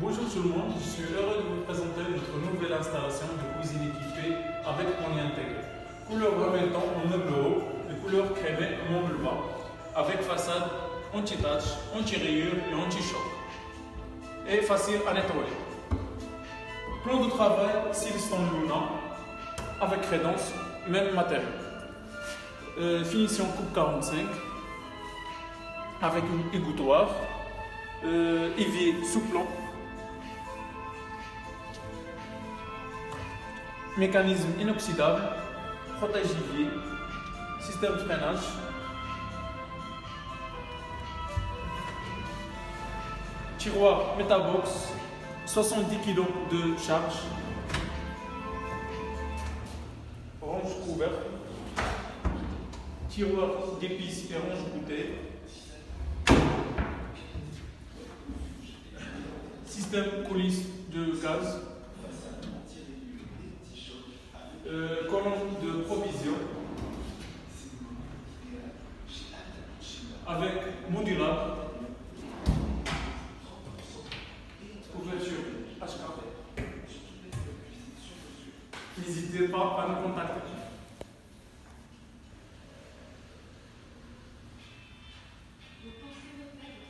Bonjour tout le monde, je suis heureux de vous présenter notre nouvelle installation de cuisine équipée avec panier intégré. Couleur remettant en meuble haut et couleur crémée en meuble bas, avec façade anti-tache, anti-rayure et anti-choc. Et facile à nettoyer. Plan de travail Silestone Luna avec crédence, même matériel. Finition coupe 45 avec une égouttoir, évier sous plan. Mécanisme inoxydable, protège-évier, système de freinage, tiroir Metabox, 70 kg de charge, range couvert, tiroir d'épices et range bouteille, système coulisse de gaz, colonne de provision avec modulable, couverture HKP. N'hésitez pas à nous contacter.